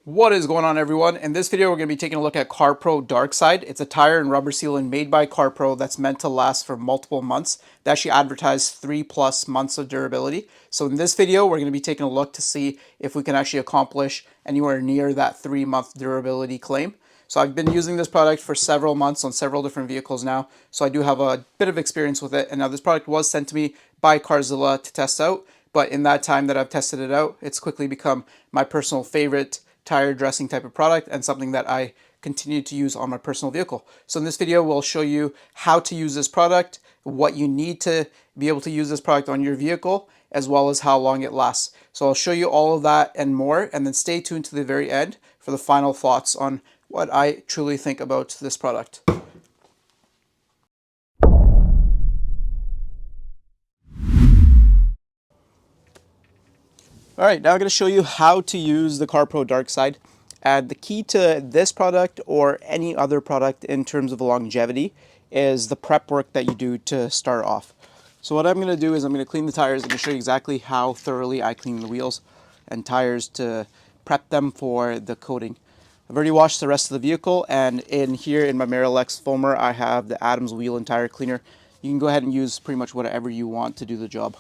What is going on, everyone? In this video, we're going to be taking a look at Carpro Darkside. It's a tire and rubber sealant made by Carpro that's meant to last for multiple months. They actually advertise 3+ months of durability. So in this video, we're going to be taking a look to see if we can actually accomplish anywhere near that 3-month durability claim. So I've been using this product for several months on several different vehicles now, so I do have a bit of experience with it. And now this product was sent to me by Carzilla to test out, but in that time that I've tested it out, it's quickly become my personal favorite tire dressing type of product and something that I continue to use on my personal vehicle. So in this video, we'll show you how to use this product, what you need to be able to use this product on your vehicle, as well as how long it lasts. So I'll show you all of that and more, and then stay tuned to the very end for the final thoughts on what I truly think about this product. All right, now I'm going to show you how to use the Carpro Darkside. The key to this product or any other product in terms of longevity is the prep work that you do to start off. So what I'm going to do is I'm going to clean the tires. I'm going to show you exactly how thoroughly I clean the wheels and tires to prep them for the coating. I've already washed the rest of the vehicle, and in here in my Marolex Foamer, I have the Adams wheel and tire cleaner. You can go ahead and use pretty much whatever you want to do the job.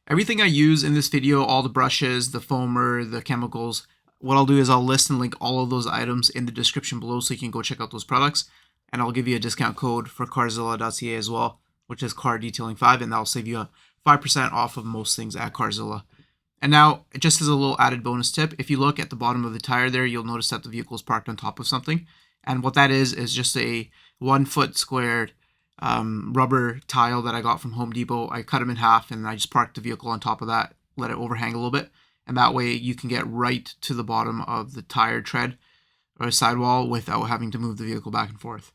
Everything I use in this video, all the brushes, the foamer, the chemicals, what I'll do is I'll list and link all of those items in the description below so you can go check out those products. And I'll give you a discount code for carzilla.ca as well, which is car detailing 5, and that'll save you a 5% off of most things at Carzilla. And now, just as a little added bonus tip, if you look at the bottom of the tire there, you'll notice that the vehicle is parked on top of something. And what that is just a 1-foot squared rubber tile that I got from Home Depot. I cut them in half and I just parked the vehicle on top of that, let it overhang a little bit, and that way you can get right to the bottom of the tire tread or sidewall without having to move the vehicle back and forth.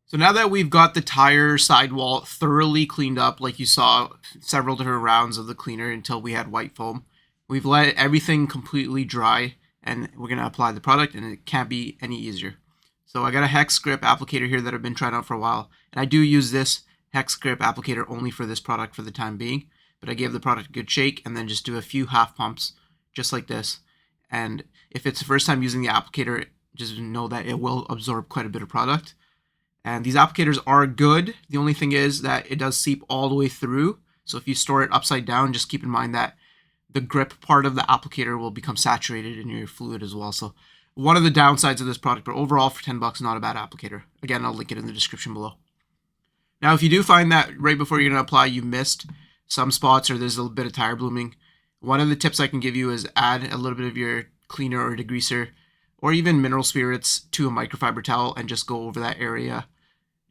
So now that we've got the tire sidewall thoroughly cleaned up, like you saw several different rounds of the cleaner until we had white foam, we've let everything completely dry and we're going to apply the product, and it can't be any easier. So I got a hex grip applicator here that I've been trying out for a while, and I do use this hex grip applicator only for this product for the time being, but I gave the product a good shake and then just do a few half pumps just like this. And if it's the first time using the applicator, just know that it will absorb quite a bit of product. And these applicators are good. The only thing is that it does seep all the way through. So if you store it upside down, just keep in mind that the grip part of the applicator will become saturated in your fluid as well. So one of the downsides of this product, but overall for $10, not a bad applicator. Again, I'll link it in the description below. Now, if you do find that right before you're going to apply, you missed some spots or there's a little bit of tire blooming, one of the tips I can give you is add a little bit of your cleaner or degreaser or even mineral spirits to a microfiber towel and just go over that area,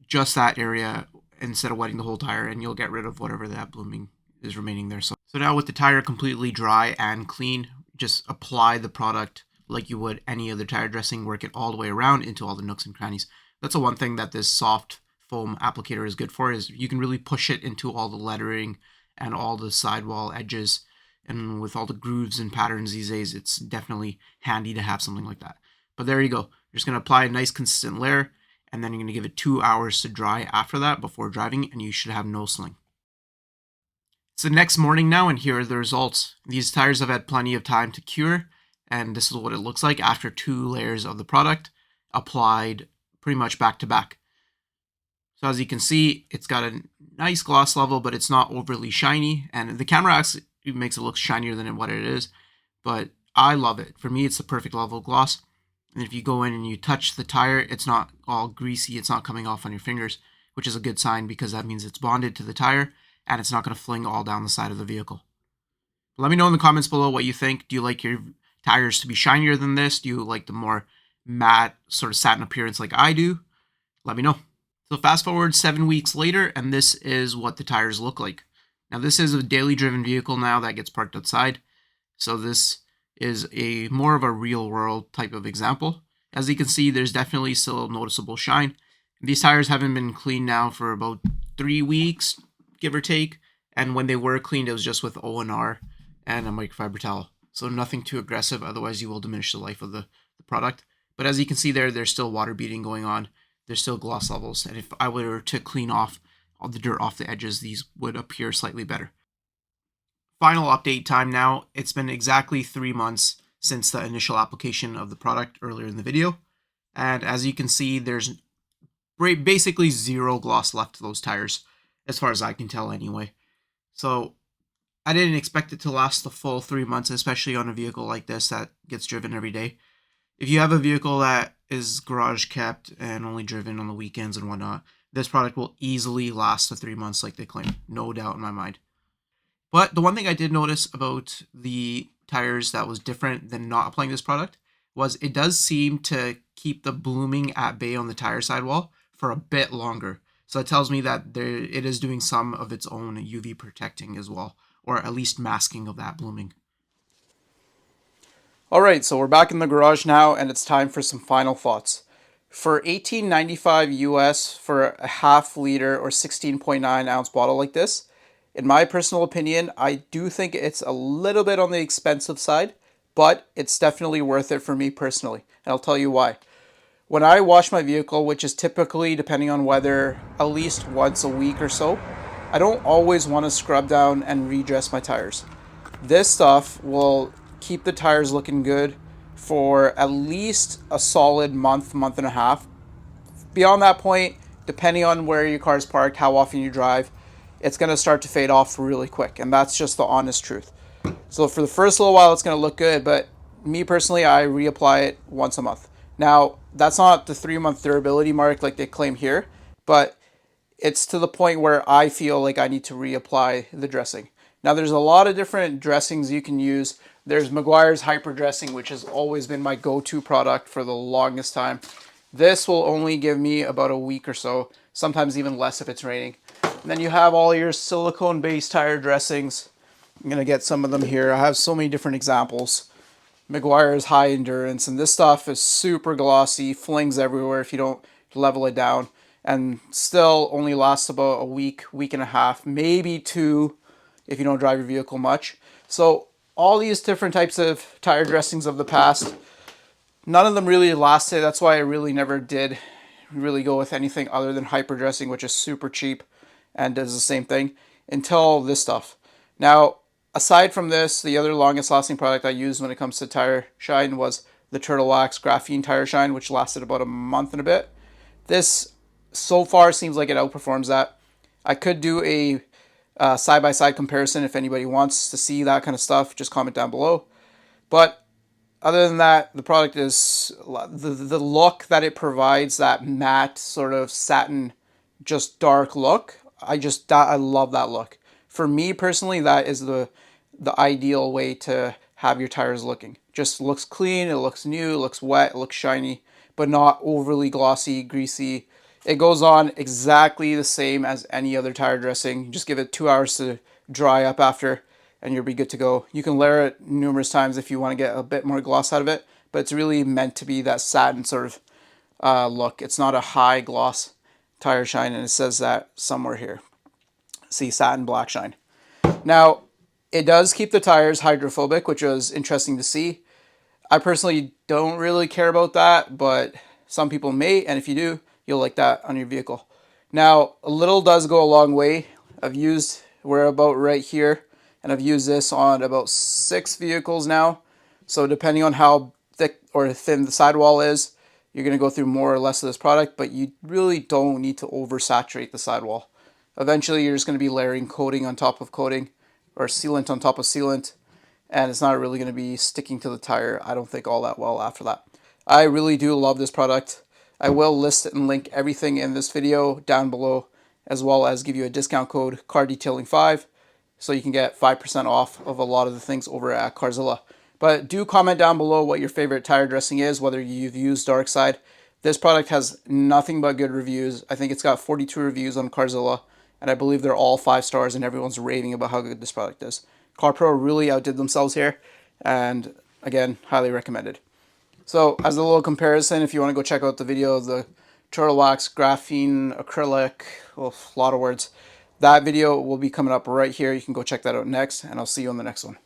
just that area, instead of wetting the whole tire, and you'll get rid of whatever that blooming is remaining there. So now with the tire completely dry and clean, just apply the product like you would any other tire dressing, work it all the way around into all the nooks and crannies. That's the one thing that this soft foam applicator is good for, is you can really push it into all the lettering and all the sidewall edges. And with all the grooves and patterns these days, it's definitely handy to have something like that. But there you go. You're just going to apply a nice consistent layer, and then you're going to give it 2 hours to dry after that before driving, and you should have no sling. It's the next morning now, and here are the results. These tires have had plenty of time to cure, and this is what it looks like after 2 layers of the product applied pretty much back to back. So as you can see, it's got a nice gloss level, but it's not overly shiny, and the camera actually makes it look shinier than what it is, but I love it. For me, it's the perfect level of gloss. And if you go in and you touch the tire, it's not all greasy, it's not coming off on your fingers, which is a good sign because that means it's bonded to the tire and it's not going to fling all down the side of the vehicle. Let me know in the comments below what you think. Do you like your tires to be shinier than this? Do you like the more matte sort of satin appearance like I do? Let me know. So fast forward 7 weeks later, and this is what the tires look like. Now this is a daily driven vehicle now that gets parked outside. So this is a more of a real world type of example. As you can see, there's definitely still a noticeable shine. These tires haven't been cleaned now for about 3 weeks, give or take. And when they were cleaned, it was just with O&R and a microfiber towel. So nothing too aggressive, otherwise you will diminish the life of the product. But as you can see there, there's still water beading going on. There's still gloss levels. And if I were to clean off all the dirt off the edges, these would appear slightly better. Final update time now. It's been exactly 3 months since the initial application of the product earlier in the video. And as you can see, there's basically zero gloss left to those tires, as far as I can tell anyway. So I didn't expect it to last the full 3 months, especially on a vehicle like this that gets driven every day. If you have a vehicle that is garage kept and only driven on the weekends and whatnot, this product will easily last the 3 months like they claim, no doubt in my mind. But the one thing I did notice about the tires that was different than not applying this product was it does seem to keep the blooming at bay on the tire sidewall for a bit longer. So it tells me that it is doing some of its own UV protecting as well, or at least masking of that blooming. Alright, so we're back in the garage now, and it's time for some final thoughts. For $18.95 US for a half liter or 16.9 ounce bottle like this, in my personal opinion, I do think it's a little bit on the expensive side, but it's definitely worth it for me personally, and I'll tell you why. When I wash my vehicle, which is typically, depending on weather, at least once a week or so, I don't always want to scrub down and redress my tires. This stuff will keep the tires looking good for at least a solid month and a half. Beyond that point, depending on where your car is parked, how often you drive, it's going to start to fade off really quick, and that's just the honest truth. So for the first little while, it's going to look good, but me personally, I reapply it once a month. Now, that's not the 3-month durability mark like they claim here, but it's to the point where I feel like I need to reapply the dressing. Now, there's a lot of different dressings you can use. There's Meguiar's Hyper Dressing, which has always been my go-to product for the longest time. This will only give me about a week or so, sometimes even less if it's raining. And then you have all your silicone-based tire dressings. I'm going to get some of them here. I have so many different examples. Meguiar's High Endurance, and this stuff is super glossy, flings everywhere if you don't level it down, and still only lasts about a week and a half, maybe 2 if you don't drive your vehicle much. So all these different types of tire dressings of the past, none of them really lasted. That's why I really never did really go with anything other than hyper dressing, which is super cheap and does the same thing, until this stuff. Now, aside from this, the other longest lasting product I used when it comes to tire shine was the Turtle Wax Graphene Tire Shine, which lasted about a month and a bit. This so far seems like it outperforms that. I could do a side-by-side comparison if anybody wants to see that kind of stuff. Just comment down below. But other than that, the product is the look that it provides, that matte sort of satin, just dark look. I love that look. For me personally, that is the ideal way to have your tires looking. Just looks clean, it looks new, it looks wet, it looks shiny, but not overly glossy, greasy. It goes on exactly the same as any other tire dressing. You just give it 2 hours to dry up after, and you'll be good to go. You can layer it numerous times if you want to get a bit more gloss out of it, but it's really meant to be that satin sort of look. It's not a high gloss tire shine, and it says that somewhere here. See, satin black shine. Now, it does keep the tires hydrophobic, which was interesting to see. I personally don't really care about that, but some people may, and if you do, you'll like that on your vehicle. Now, a little does go a long way. We're about right here, and I've used this on about 6 vehicles now. So depending on how thick or thin the sidewall is, you're going to go through more or less of this product, but you really don't need to oversaturate the sidewall. Eventually, you're just going to be layering coating on top of coating, or sealant on top of sealant, and it's not really going to be sticking to the tire, I don't think, all that well after that. I really do love this product. I will list and link everything in this video down below, as well as give you a discount code, CARDetailing5, so you can get 5% off of a lot of the things over at Carzilla. But do comment down below what your favorite tire dressing is, whether you've used Darkside. This product has nothing but good reviews. I think it's got 42 reviews on Carzilla, and I believe they're all 5 stars, and everyone's raving about how good this product is. Carpro really outdid themselves here, and again, highly recommended. So, as a little comparison, if you want to go check out the video of the Turtle Wax Graphene Acrylic, a lot of words, that video will be coming up right here. You can go check that out next, and I'll see you on the next one.